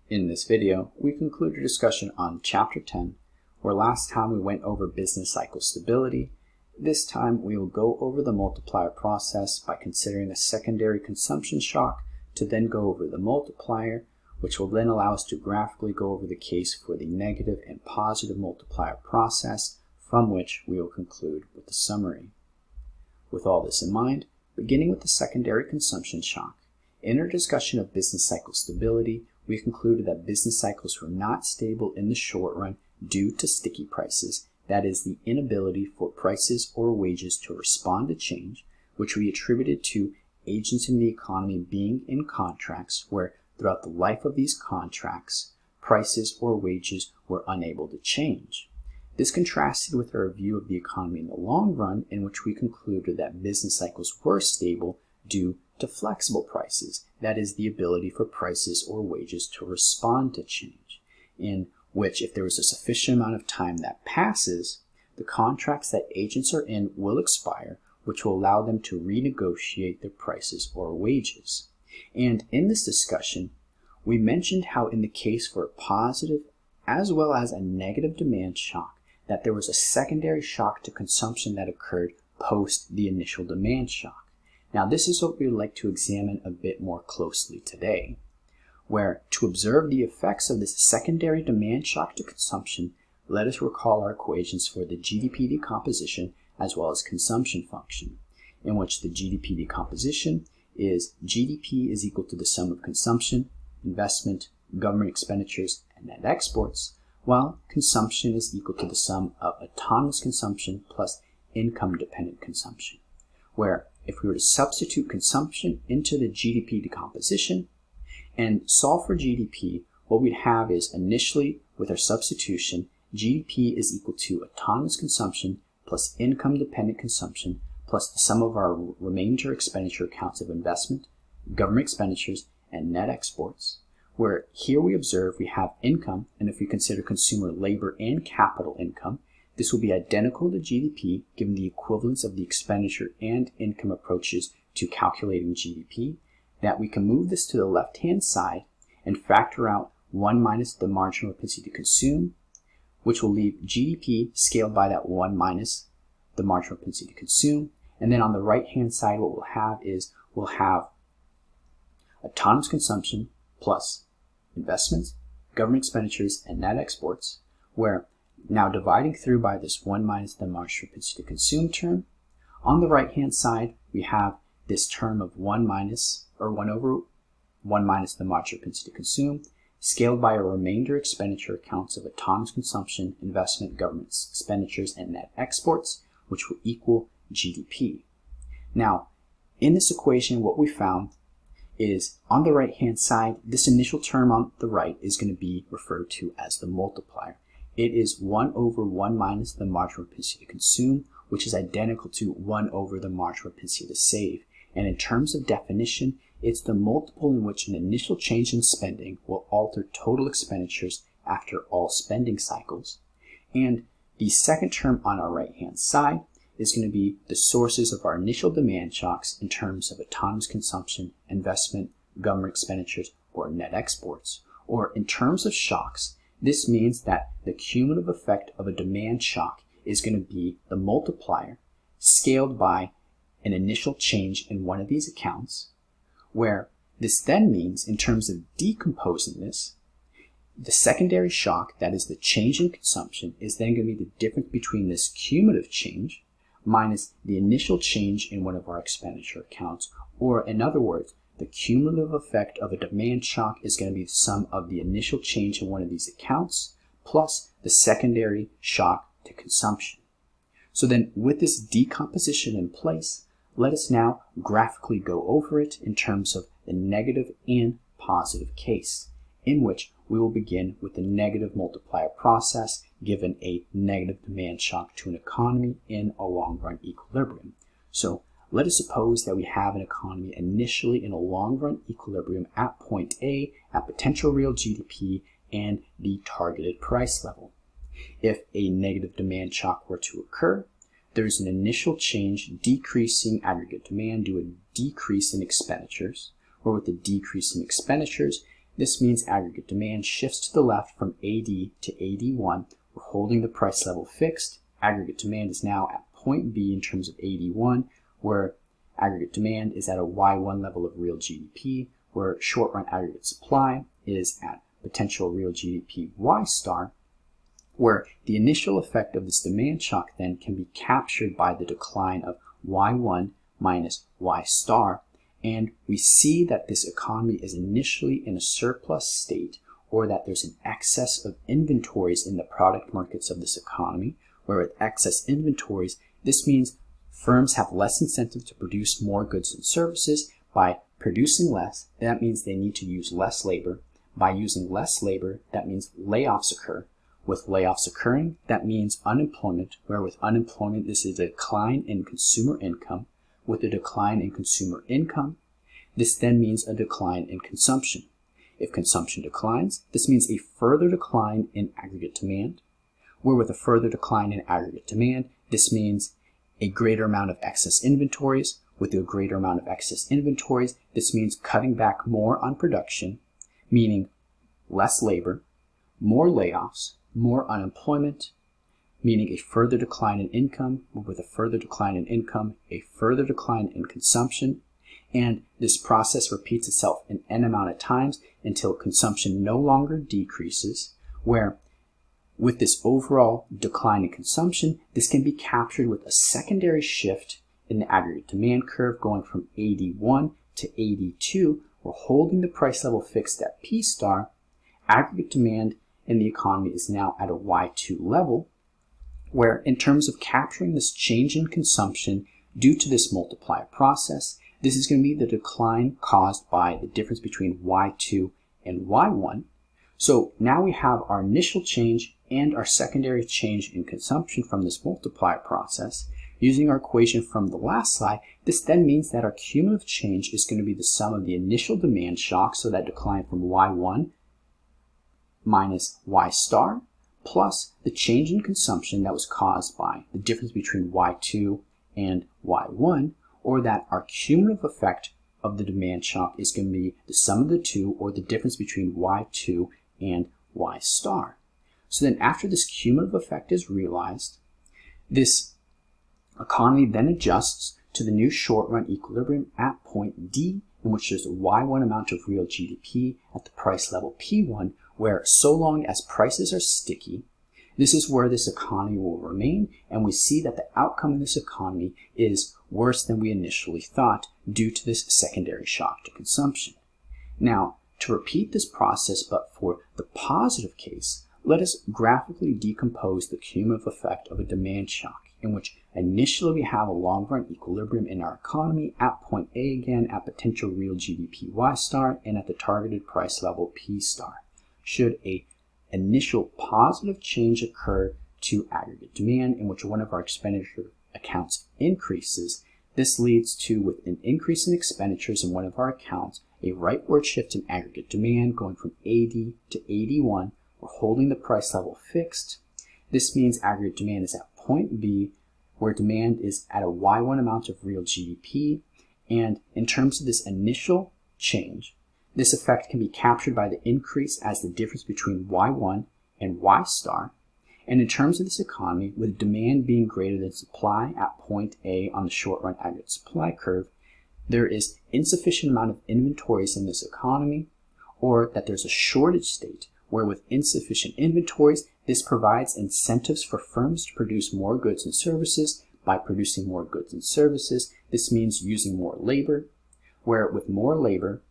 In this video, we conclude a discussion on Chapter 10, where last time we went over business cycle stability. This time we will go over the multiplier process by considering a secondary consumption shock to then go over the multiplier, which will then allow us to graphically go over the case for the negative and positive multiplier process, from which we will conclude with the summary. With all this in mind, beginning with the secondary consumption shock, in our discussion of business cycle stability, we concluded that business cycles were not stable in the short run due to sticky prices, that is, the inability for prices or wages to respond to change, which we attributed to agents in the economy being in contracts where throughout the life of these contracts, prices or wages were unable to change. This contrasted with our view of the economy in the long run, in which we concluded that business cycles were stable due to flexible prices, that is, the ability for prices or wages to respond to change, in which if there was a sufficient amount of time that passes, the contracts that agents are in will expire, which will allow them to renegotiate their prices or wages. And in this discussion, we mentioned how in the case for a positive as well as a negative demand shock, that there was a secondary shock to consumption that occurred post the initial demand shock. Now, this is what we would like to examine a bit more closely today, where to observe the effects of this secondary demand shock to consumption, let us recall our equations for the GDP decomposition as well as consumption function, in which the GDP decomposition is GDP is equal to the sum of consumption, investment, government expenditures, and net exports, while consumption is equal to the sum of autonomous consumption plus income-dependent consumption, where if we were to substitute consumption into the GDP decomposition and solve for GDP, what we'd have is initially with our substitution, GDP is equal to autonomous consumption plus income-dependent consumption plus the sum of our remainder expenditure accounts of investment, government expenditures, and net exports, where here we observe we have income, and if we consider consumer labor and capital income, this will be identical to GDP given the equivalence of the expenditure and income approaches to calculating GDP, that we can move this to the left-hand side and factor out 1 minus the marginal propensity to consume, which will leave GDP scaled by that 1 minus the marginal propensity to consume. And then on the right-hand side, what we'll have is we'll have autonomous consumption plus investments, government expenditures, and net exports, where now dividing through by this 1 minus the marginal propensity to consume term, on the right-hand side, we have this term of 1 minus, or 1 over 1 minus the marginal propensity to consume, scaled by a remainder expenditure accounts of autonomous consumption, investment, government expenditures, and net exports, which will equal GDP. Now, in this equation, what we found is on the right-hand side, this initial term on the right is going to be referred to as the multiplier. It is 1 over 1 minus the marginal propensity to consume, which is identical to 1 over the marginal propensity to save. And in terms of definition, it's the multiple in which an initial change in spending will alter total expenditures after all spending cycles. And the second term on our right-hand side is going to be the sources of our initial demand shocks in terms of autonomous consumption, investment, government expenditures, or net exports. Or in terms of shocks, this means that the cumulative effect of a demand shock is going to be the multiplier scaled by an initial change in one of these accounts, where this then means in terms of decomposing this, the secondary shock, that is the change in consumption, is then going to be the difference between this cumulative change minus the initial change in one of our expenditure accounts, or in other words, the cumulative effect of a demand shock is going to be the sum of the initial change in one of these accounts plus the secondary shock to consumption. So then with this decomposition in place, let us now graphically go over it in terms of the negative and positive case, in which we will begin with the negative multiplier process given a negative demand shock to an economy in a long-run equilibrium. So let us suppose that we have an economy initially in a long-run equilibrium at point A, at potential real GDP, and the targeted price level. If a negative demand shock were to occur, there is an initial change decreasing aggregate demand due to a decrease in expenditures, or with the decrease in expenditures, This means aggregate demand shifts to the left from AD to AD1. We're holding the price level fixed. Aggregate demand is now at point B in terms of AD1, where aggregate demand is at a Y1 level of real GDP, where short-run aggregate supply is at potential real GDP Y star, where the initial effect of this demand shock then can be captured by the decline of Y1 minus Y star. And we see that this economy is initially in a surplus state, or that there's an excess of inventories in the product markets of this economy, where with excess inventories, this means firms have less incentive to produce more goods and services. By producing less, that means they need to use less labor. By using less labor, that means layoffs occur. With layoffs occurring, that means unemployment, where with unemployment, this is a decline in consumer income. With a decline in consumer income, this then means a decline in consumption. If consumption declines, this means a further decline in aggregate demand, where with a further decline in aggregate demand, this means a greater amount of excess inventories. With a greater amount of excess inventories, this means cutting back more on production, meaning less labor, more layoffs, more unemployment, meaning a further decline in income. With a further decline in income, a further decline in consumption. And this process repeats itself an n amount of times until consumption no longer decreases, where with this overall decline in consumption, this can be captured with a secondary shift in the aggregate demand curve going from AD1 to AD2. We're holding the price level fixed at P star. Aggregate demand in the economy is now at a Y2 level, where in terms of capturing this change in consumption due to this multiplier process, this is going to be the decline caused by the difference between Y2 and Y1. So now we have our initial change and our secondary change in consumption from this multiplier process. Using our equation from the last slide, this then means that our cumulative change is going to be the sum of the initial demand shock, so that decline from Y1 minus Y star, plus the change in consumption that was caused by the difference between Y2 and Y1, or that our cumulative effect of the demand shock is going to be the sum of the two, or the difference between Y2 and Y star. So then after this cumulative effect is realized, this economy then adjusts to the new short-run equilibrium at point D, in which there's a Y1 amount of real GDP at the price level P1, where so long as prices are sticky, this is where this economy will remain, and we see that the outcome of this economy is worse than we initially thought due to this secondary shock to consumption. Now, to repeat this process, but for the positive case, let us graphically decompose the cumulative effect of a demand shock, in which initially we have a long-run equilibrium in our economy at point A again at potential real GDP Y star and at the targeted price level P star. Should a initial positive change occur to aggregate demand, in which one of our expenditure accounts increases, this leads to, with an increase in expenditures in one of our accounts, a rightward shift in aggregate demand going from AD to AD1. We're holding the price level fixed. This means aggregate demand is at point B, where demand is at a Y1 amount of real GDP. And in terms of this initial change, this effect can be captured by the increase as the difference between Y1 and Y star. And in terms of this economy, with demand being greater than supply at point A on the short-run aggregate supply curve, there is insufficient amount of inventories in this economy, or that there's a shortage state, where with insufficient inventories, this provides incentives for firms to produce more goods and services. By producing more goods and services, this means using more labor, where with more labor,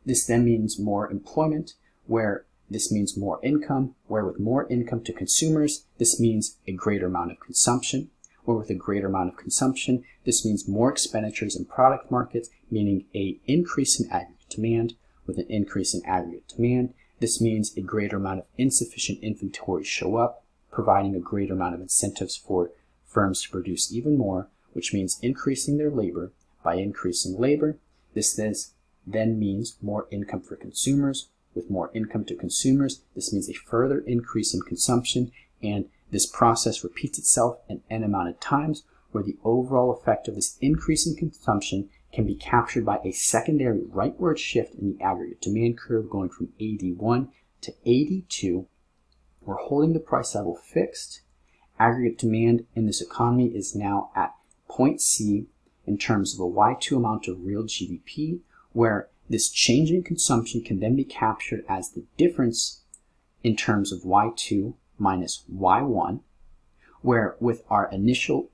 this then means more employment, where this means more income, where with more income to consumers, this means a greater amount of consumption, where with a greater amount of consumption, this means more expenditures in product markets, meaning an increase in aggregate demand. With an increase in aggregate demand, this means a greater amount of insufficient inventory show up, providing a greater amount of incentives for firms to produce even more, which means increasing their labor. By increasing labor, this then means more income for consumers. With more income to consumers, this means a further increase in consumption, and this process repeats itself an n amount of times, where the overall effect of this increase in consumption can be captured by a secondary rightward shift in the aggregate demand curve going from AD1 to AD2. We're holding the price level fixed. Aggregate demand in this economy is now at point C in terms of a Y2 amount of real GDP, where this change in consumption can then be captured as the difference in terms of Y2 minus Y1, where with our initial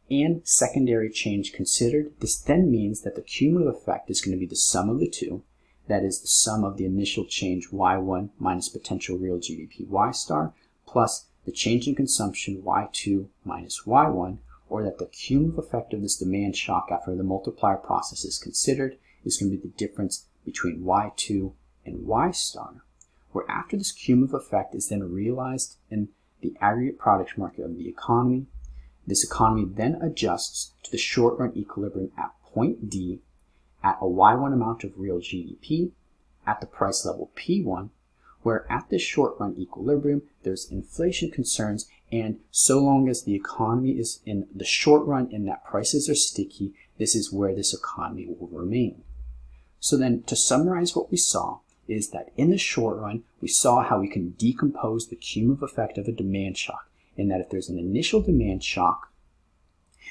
and secondary change considered, this then means that the cumulative effect is going to be the sum of the two. That is the sum of the initial change Y1 minus potential real GDP Y star plus the change in consumption Y2 minus Y1, or that the cumulative effect of this demand shock after the multiplier process is considered is going to be the difference between Y2 and Y star, where after this cumulative effect is then realized in the aggregate product market of the economy, this economy then adjusts to the short-run equilibrium at point D at a Y1 amount of real GDP at the price level P1, where at this short-run equilibrium, there's inflation concerns, and so long as the economy is in the short run and that prices are sticky, this is where this economy will remain. So then, to summarize what we saw, is that in the short run, we saw how we can decompose the cumulative effect of a demand shock, in that if there's an initial demand shock,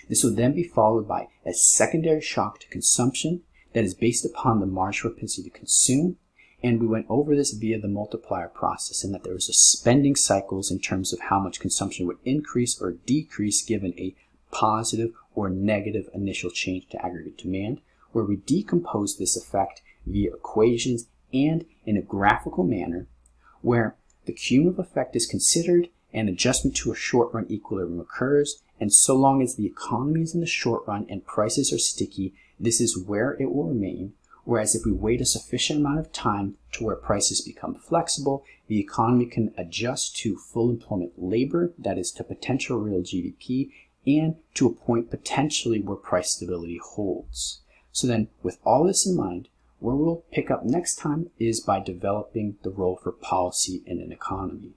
this will then be followed by a secondary shock to consumption that is based upon the marginal propensity to consume, and we went over this via the multiplier process, in that there was a spending cycles in terms of how much consumption would increase or decrease given a positive or negative initial change to aggregate demand, where we decompose this effect via equations and in a graphical manner, where the cumulative effect is considered and adjustment to a short-run equilibrium occurs, and so long as the economy is in the short run and prices are sticky, this is where it will remain. Whereas if we wait a sufficient amount of time to where prices become flexible, the economy can adjust to full employment labor, that is to potential real GDP, and to a point potentially where price stability holds. So then, with all this in mind, where we'll pick up next time is by developing the role for policy in an economy.